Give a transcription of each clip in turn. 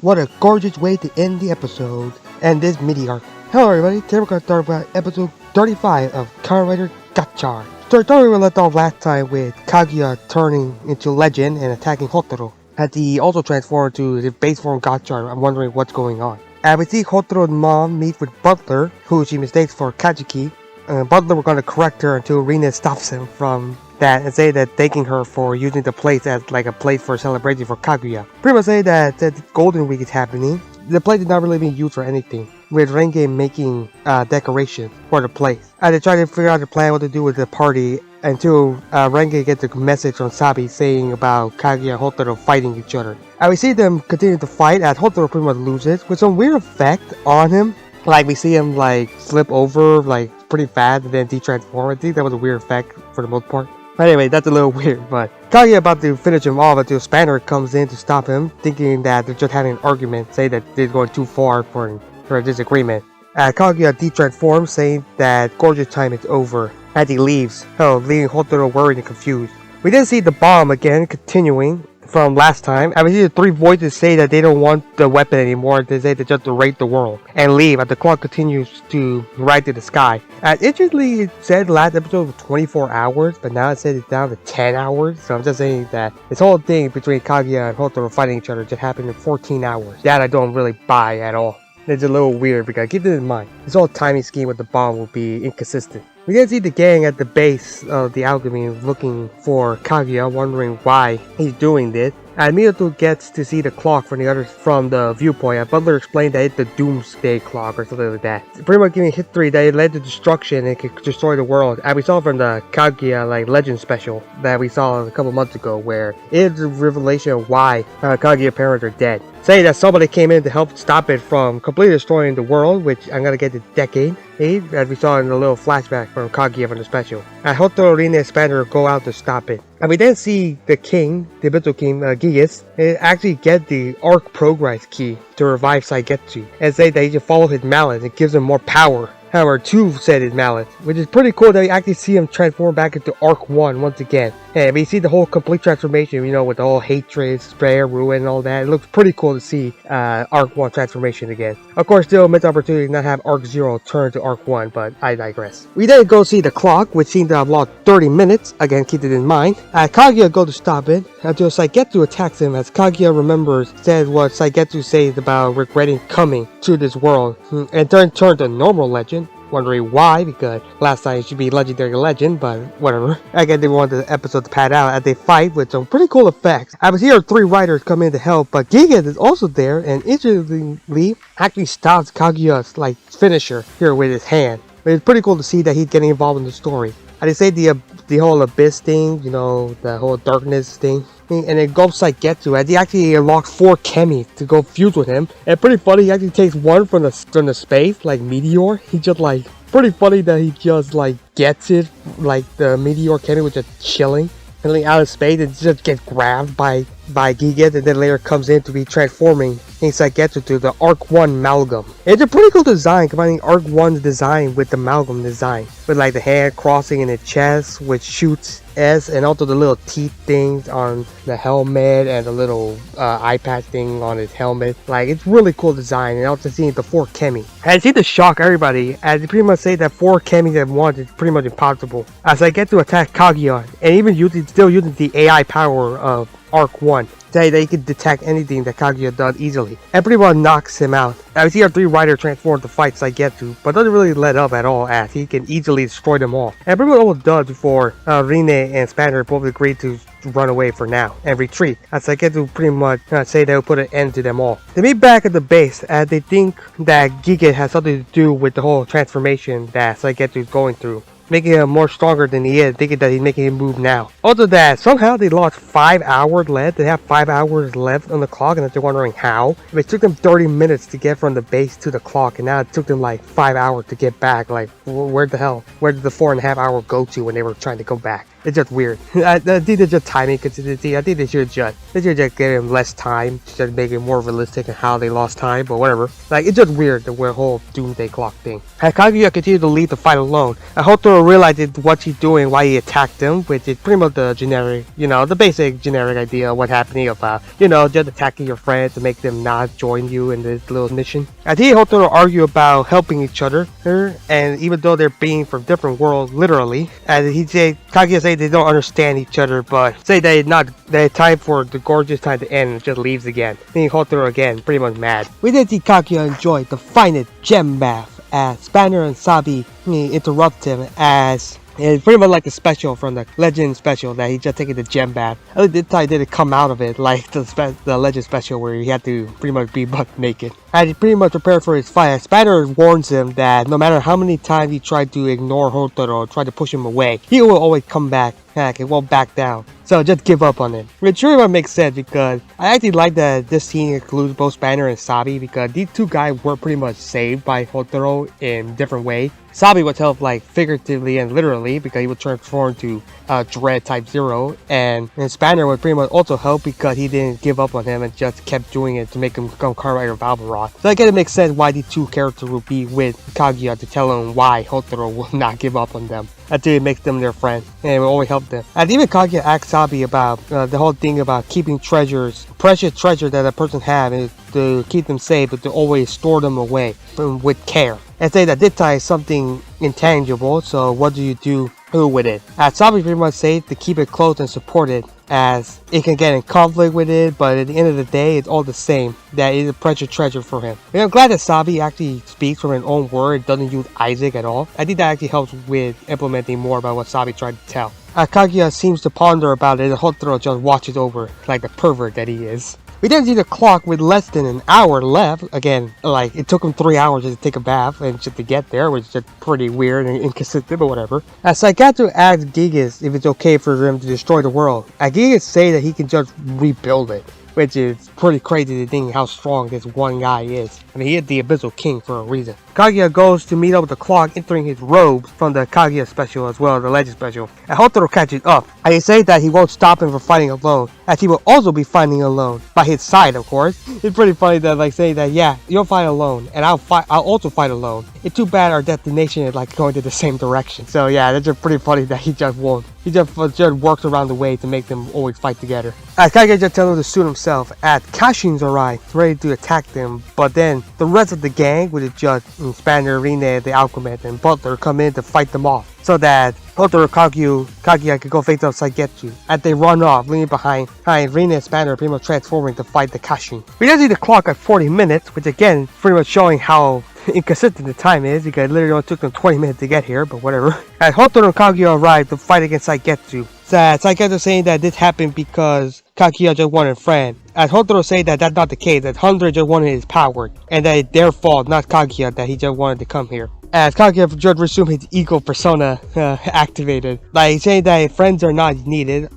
What a gorgeous way to end the episode and this mini arc. Hello everybody, today we're going to start about episode 35 of Kamen Rider Gotchard. So the story we left off last time with Kaguya turning into Legend and attacking Hotaro. As he also transformed to his base form Gotchard, I'm wondering what's going on. And we see Hotaro's mom meet with Butler, who she mistakes for Kajiki. Butler, we're going to correct her until Rina stops him from that and say that thanking her for using the place as like a place for celebration for Kaguya. Pretty much say that Golden Week is happening. The place is not really being used for anything, with Renge making decorations for the place. And they try to figure out the plan what to do with the party until Renge gets a message from Sabi saying about Kaguya and Hotaro fighting each other. And we see them continue to fight as Hotaro pretty much loses with some weird effect on him. Like we see him like slip over like pretty fast and then de-transform. I think that was a weird effect for the most part. But anyway, that's a little weird, but Kaguya about to finish him off until Spanner comes in to stop him, thinking that they're just having an argument, saying that they're going too far for a disagreement. Kaguya de-transforms, saying that gorgeous time is over, as he leaves, leaving Hotaro worried and confused. We then see the bomb again continuing from last time, and we see the three voices say that they don't want the weapon anymore. They say they just to raid the world and leave as the clock continues to ride to the sky. Interestingly, it said last episode was 24 hours, but now it says it's down to 10 hours. So I'm just saying that this whole thing between Kaguya and Hotaro fighting each other just happened in 14 hours. That I don't really buy at all. It's a little weird because keep this in mind. This whole timing scheme with the bomb will be inconsistent. We can see the gang at the base of the alchemy looking for Kaguya, wondering why he's doing this. And Miyato gets to see the clock from the viewpoint, and Butler explained that it's the Doomsday Clock or something like that. Pretty much giving history that it led to destruction and could destroy the world. And we saw from the Kaguya Legend special that we saw a couple months ago, where it is a revelation of why Kaguya parents are dead. Saying that somebody came in to help stop it from completely destroying the world, which I'm gonna get to decade, as we saw in the little flashback from Kaguya from the special. And Hotaro, Rina, and Spanner go out to stop it. And we then see the king, the Bito King, Gigis, actually get the Ark Progress key to revive Saigetsu, and say that he should follow his mallet. It gives him more power. However, 2 said his mallet, which is pretty cool that we actually see him transform back into Ark-One once again. And we see the whole complete transformation, with the whole hatred, spare, ruin, and all that. It looks pretty cool to see Ark-One transformation again. Of course, still missed opportunity to not have Ark-Zero turn to Ark-One, but I digress. We then go see the clock, which seemed to have lost 30 minutes. Again, keep it in mind. Kaguya goes to stop it until Saigetsu attacks him, as Kaguya says what Saigetsu says about regretting coming to this world, and then turned to normal Legend. Wondering why, because last time it should be Legendary Legend, but whatever. Again, they wanted the episode to pad out as they fight with some pretty cool effects. I was here 3 riders come in to help, but Gigis is also there and interestingly actually stops Kaguya's finisher here with his hand. But it's pretty cool to see that he's getting involved in the story. And they say the whole abyss thing, the whole darkness thing. And it goes Saigetsu as he actually unlocks 4 Kemi to go fuse with him. And pretty funny, he actually takes one from the space, like Meteor. He just pretty funny that he just gets it, the Meteor Kemi was just chilling. And out of space and just gets grabbed by Gigis, and then later comes in to be transforming Saigetsu to the Ark-One Malgam. It's a pretty cool design, combining Ark-One's design with the Malgam design. With the hand crossing in the chest, which shoots S, and also the little teeth things on the helmet and the little eye patch thing on his helmet. It's really cool design, and also seeing the 4 Kemi. And it seemed to shock everybody, as they pretty much say that 4 Kemis at once is pretty much impossible. As I get to attack Kaguya, and even still using the AI power of Ark-One. Say that he can detect anything that Kaguya does easily, and pretty much knocks him out. We see our 3 riders transform to fight Saigetsu, but doesn't really let up at all, as he can easily destroy them all. And pretty much almost does before Rine and Spanner both agree to run away for now and retreat, as Saigetsu pretty much say they'll put an end to them all. They meet back at the base as they think that Gigis has something to do with the whole transformation that Saigetsu is going through, making him more stronger than he is, thinking that he's making him move now. Also that somehow they lost 5 hours left. They have 5 hours left on the clock, and they're wondering how. It took them 30 minutes to get from the base to the clock, and now it took them 5 hours to get back. Where the hell? Where did the 4.5 hours go to when they were trying to go back? It's just weird. I think they're just timing consistency. I think they should just give him less time to just make it more realistic and how they lost time, but whatever. Like, it's just weird, the whole Doomsday Clock thing. And Kaguya continued to lead the fight alone. And Hotaro realized what he's doing, why he attacked him, which is pretty much the generic, the basic generic idea of what happening about, just attacking your friend to make them not join you in this little mission. And he and Hotaro argue about helping each other, and even though they're being from different worlds, literally, and Kaguya said they don't understand each other, but say that time for the gorgeous time to end and just leaves again. Meaning Hotaro again, pretty much mad. We did see Kaguya enjoy the finest gem bath as Spanner and Sabi interrupt him as it's pretty much like the special from the Legend special that he just taking the gem bath. At least this time didn't come out of it like the Legend special where he had to pretty much be butt naked. And he pretty much prepared for his fight. Spanner warns him that no matter how many times he tried to ignore Hotaro, try to push him away, he will always come back. It won't back down. So just give up on him. Which really makes sense because I actually like that this scene includes both Spanner and Sabi because these two guys were pretty much saved by Hotaro in different ways. Sabi would help like figuratively and literally because he would transform to Dread Type 0, and Spanner would pretty much also help because he didn't give up on him and just kept doing it to make him become Kamen Rider Valvaroth. So I guess it makes sense why these two characters would be with Kaguya to tell him why Hotaro will not give up on them until it makes them their friend and it will always help them. And even Kaguya asked Sabi about the whole thing about keeping treasures, precious treasure that a person have, is to keep them safe, but to always store them away with care. And say that this time is something intangible, so what do you do with it? Sabi pretty much says to keep it close and support it, as it can get in conflict with it, but at the end of the day, it's all the same. That is a precious treasure for him. And I'm glad that Sabi actually speaks from his own word, doesn't use Isaac at all. I think that actually helps with implementing more about what Sabi tried to tell. Kaguya seems to ponder about it, and Hotaro just watches over like the pervert that he is. We then see the clock with less than an hour left. Again, like, it took him 3 hours just to take a bath and just to get there, which is just pretty weird and inconsistent, but whatever. As Saikato asks Gigis if it's okay for him to destroy the world, Gigis say that he can just rebuild it, which is pretty crazy to think how strong this one guy is. I mean, he is the Abyssal King for a reason. Kaguya goes to meet up with the clock, entering his robes from the Kaguya special as well as the Legend special. And Hotaro catches up, and he says that he won't stop him from fighting alone, as he will also be fighting alone, by his side of course. It's pretty funny that like saying that, yeah, you'll fight alone, and I'll also fight alone. It's too bad our destination is like going to the same direction. So yeah, that's just pretty funny that he just won't. He just works around the way to make them always fight together. As Kaguya just tells him to suit himself, as Kashin's arrive, ready to attack them, but then the rest of the gang, with the Judge, Spanner, Rine, the Alchemist, and Butler come in to fight them off, so that Hotaro Kaguya can go face up Saigetsu. As they run off, leaving behind Rine and Spanner pretty much transforming to fight the Kashin. We then see the clock at 40 minutes, which again, pretty much showing how inconsistent the time is, because it literally only took them 20 minutes to get here, but whatever. As Hotaro and Kaguya arrive to fight against Saigetsu, Saigetsu saying that this happened because Kaguya just wanted a friend. As Hotaro say that that's not the case, that Hunter just wanted his power, and that it's their fault, not Kaguya, that he just wanted to come here. As Kaguya just resumed his ego persona activated, like saying that friends are not needed,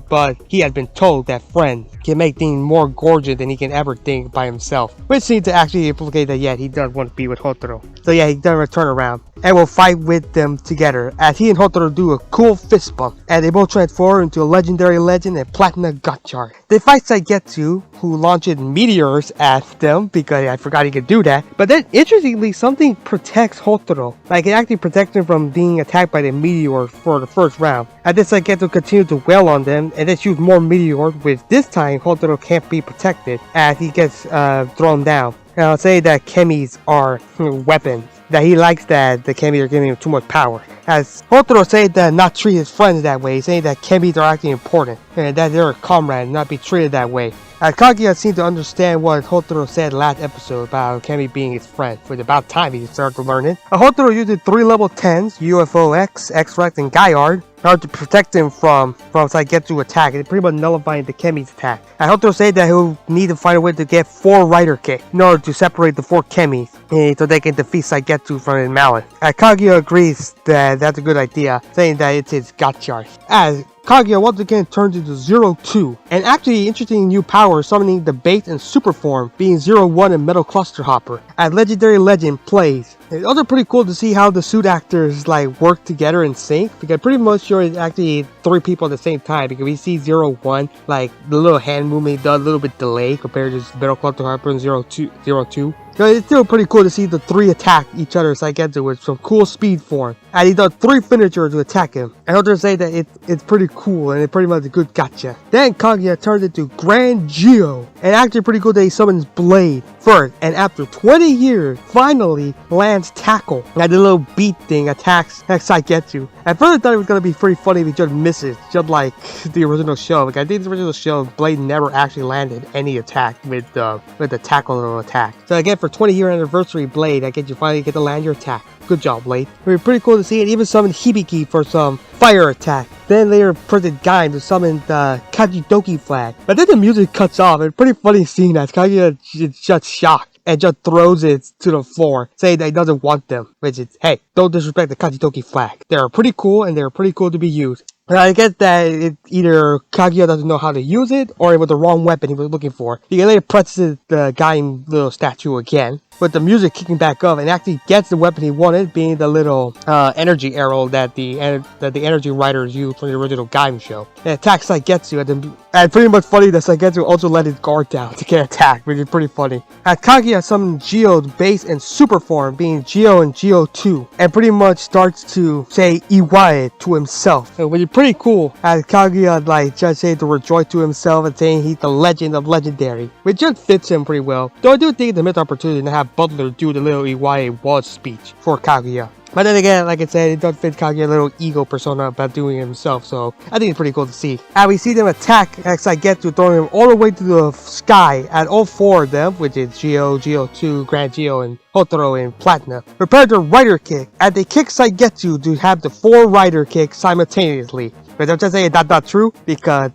but he had been told that friends can make things more gorgeous than he can ever think by himself, which seems to actually implicate that yeah, he does want to be with Hotaro. So yeah, he does return around and will fight with them together, as he and Hotaro do a cool fist bump, and they both transform into a legendary legend and Platinum Gotchard. They fight Saigetsu, who launches meteors at them, because I forgot he could do that. But then, interestingly, something protects Hotaro. Like, it actually protects him from being attacked by the meteors for the first round. And then Saigetsu continues to wail on them, and then shoots more meteors, with this time Hotaro can't be protected, as he gets thrown down. And I'll say that chemis are weapons. That he likes that the chemis are giving him too much power. As Hotaro said that not treat his friends that way, saying that chemis are actually important, and that they're a comrade and not be treated that way. As Kaguya seemed to understand what Hotaro said last episode about Kemi being his friend, which about time he started to learn it. Hotaro used 3 level 10s, UFO X, X-Rex, and Gotchard, in order to protect him from Saigetsu attack, and pretty much nullifying the Kemi's attack. And Hotaro said that he'll need to find a way to get 4 Rider Kick in order to separate the 4 Kemis, so they can defeat Saigetsu from his mallet. Kaguya agrees that that's a good idea, saying that it's his Gotchard. As Kaguya once again turns into 0-2, and actually interesting new power summoning the base and super form, being 0-1 and Metal Cluster Hopper. As Legendary Legend plays, It's also pretty cool to see how the suit actors like work together in sync, because pretty much sure it's actually 3 people at the same time, because we see 01, like the little hand movement does a little bit delay compared to Battle Club to Harper 02. So it's still pretty cool to see the 3 attack each other Saiketsu with some cool speed form. And he does 3 finishers to attack him. I heard her say that it's pretty cool and it's pretty much a good gotcha. Then Kaguya turns into Grand Geo. And actually pretty cool that he summons Blade first. And after 20 years, finally lands Tackle. And the little beat thing attacks Saiketsu. At first I thought it was going to be pretty funny if he just misses, just like the original show. Like I think the original show, Blade never actually landed any attack with the Tackle little attack. So again, for 20-year anniversary Blade, I guess you finally get to land your attack. Good job, Blade. It was pretty cool to see it. Even summoned Hibiki for some fire attack. Then later printed Gaim to summon the Kajidoki flag. But then the music cuts off. It's pretty funny seeing that. Kaguya is just shocked and just throws it to the floor, saying that he doesn't want them. Which is, hey, don't disrespect the Kajidoki flag. They're pretty cool and they're pretty cool to be used. And I guess that either Kaguya doesn't know how to use it, or it was the wrong weapon he was looking for. He later presses the Gaim little statue again, with the music kicking back up, and actually gets the weapon he wanted, being the little energy arrow that the energy riders used from the original Gaim show. It attacks Saiketsu, and pretty much funny that Saiketsu also let his guard down to get attacked, which is pretty funny. As Kaguya summons Geo's base and super form, being Geo and Geo 2, and pretty much starts to say Iwae to himself, which is pretty cool, as Kaguya just say to rejoice to himself and saying he's the legend of legendary, which just fits him pretty well. Though I do think it's a missed opportunity to have Butler do the little Iwae was speech for Kaguya. But then again, like I said, it does fit Kaguya's little ego persona about doing it himself, so I think it's pretty cool to see. And we see them attack Saiketsu, throwing him all the way to the sky at all 4 of them, which is Geo, Geo 2, Grand Geo, and Hotaro and Platinum. Prepare to rider kick, and they kick Saiketsu to have the 4 rider kicks simultaneously. But I'm just saying that's not true, because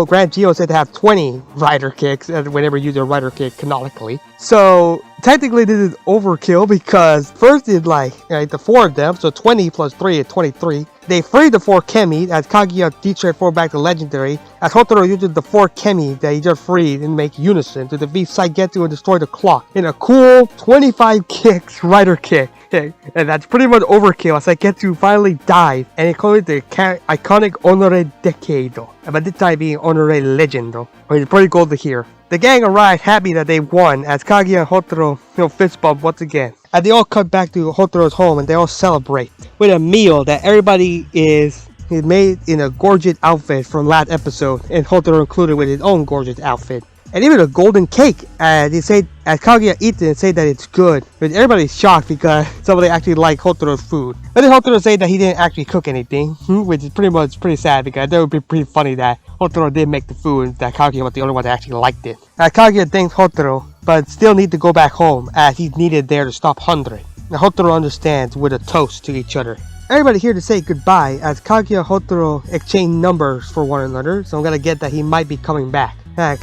Grand Geo said to have 20 rider kicks whenever you use a rider kick canonically. So technically this is overkill, because first is the 4 of them, so 20 plus 3 is 23. They free the 4 Kemi as Kaguya de-transformed back to legendary, as Hotaro uses the 4 Kemi that he just freed and make unison to defeat Saiketsu and destroy the clock in a cool 25 kicks rider kick. And that's pretty much overkill, as Saiketsu finally died, and it called it the iconic Honore Decado, but this time being Honore Legend, which is pretty cool to hear. The gang arrived happy that they won, as Kaguya and Hotaro fist bump once again. And they all cut back to Hotaro's home and they all celebrate with a meal that everybody is made in a gorgeous outfit from last episode, and Hotaro included with his own gorgeous outfit. And even a golden cake, they say, as Kaguya eats it and say that it's good. But everybody's shocked because somebody actually liked Hotaro's food. But then Hotaro said that he didn't actually cook anything, which is pretty sad, because that would be pretty funny that Hotaro did make the food and that Kaguya was the only one that actually liked it. Kaguya thanks Hotaro, but still need to go back home as he's needed there to stop Hundred. Now Hotaro understands with a toast to each other. Everybody here to say goodbye, as Kaguya and Hotaro exchange numbers for one another, so I'm gonna get that he might be coming back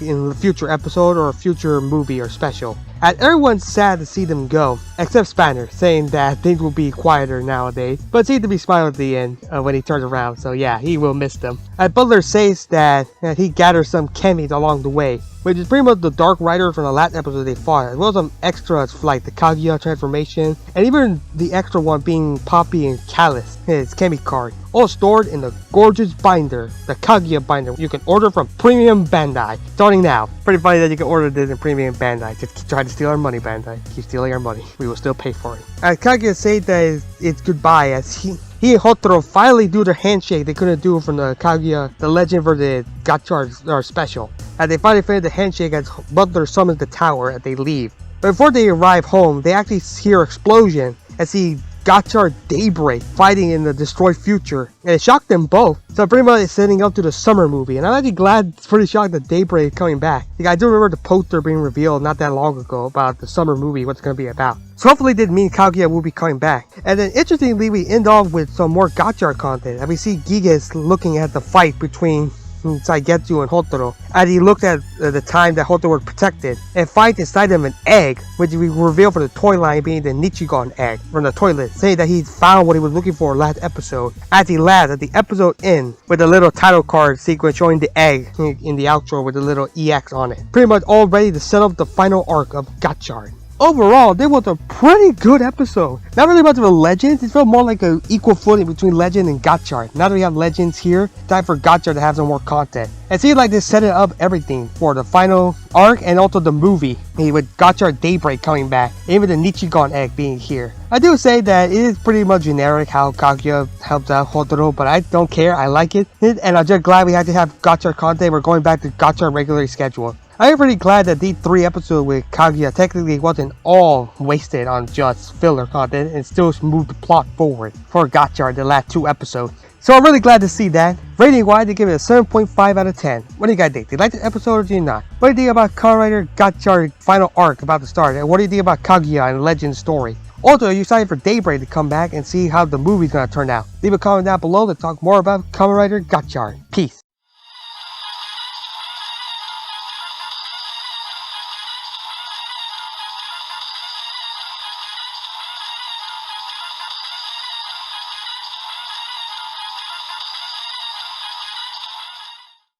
in a future episode or a future movie or special. And everyone's sad to see them go, except Spanner, saying that things will be quieter nowadays, but seemed to be smiling at the end when he turns around, so yeah, he will miss them. And Butler says that he gathered some Kemis along the way, which is pretty much the Dark Rider from the last episode they fought, as well as some extras like the Kaguya transformation, and even the extra one being Poppy and Callus, his Kemi card, all stored in the gorgeous binder, the Kaguya binder, you can order from Premium Bandai, starting now. Pretty funny that you can order this in Premium Bandai. Just try to steal our money, Bandai. Keep stealing our money. We will still pay for it. As Kaguya said that it's goodbye, as he and Hotaro finally do their handshake they couldn't do from the Kaguya, the Legend for the Gotchard special. As they finally finish the handshake as Butler summons the tower as they leave. But before they arrive home, they actually hear an explosion and see Gotchard Daybreak fighting in the destroyed future, and it shocked them both. So pretty much it's setting up to the summer movie, and I'm actually glad, pretty shocked that Daybreak is coming back. Like, I do remember the poster being revealed not that long ago about the summer movie, what it's going to be about. So hopefully it didn't mean Kaguya will be coming back. And then interestingly, we end off with some more Gotchard content, and we see Gigis looking at the fight between Saiketsu and Hotaro, as he looked at the time that Hotaro was protected and finds inside him an egg, which we reveal for the toy line being the Nichigon egg from the toilet, saying that he found what he was looking for last episode. As he laughs at the episode end with a little title card sequence showing the egg in the outro with a little EX on it. Pretty much all ready to set up the final arc of Gotchard. overall, this was a pretty good episode. Not really much of a Legends. It felt more like an equal footing between Legend and Gotchard. Now that we have Legends here, time for Gotchard to have some more content. It seems like they set it up everything for the final arc and also the movie, with Gotchard Daybreak coming back, even the Nichigon egg being here. I do say that it is pretty much generic how Kaguya helps out Hotaro, but I don't care, I like it, and I'm just glad we had to have Gotchard content. We're going back to Gotchard regularly schedule. I am pretty glad that these 3 episodes with Kaguya technically wasn't all wasted on just filler content and still moved the plot forward for Gotchard the last 2 episodes. So I'm really glad to see that. Rating wise, they give it a 7.5 out of 10. What do you guys think? Do you like the episode or do you not? What do you think about Kamen Rider Gotchard final arc about to start? And what do you think about Kaguya and Legend story? Also, are you excited for Daybreak to come back and see how the movie's gonna turn out? Leave a comment down below to talk more about Kamen Rider Gotchard. Peace.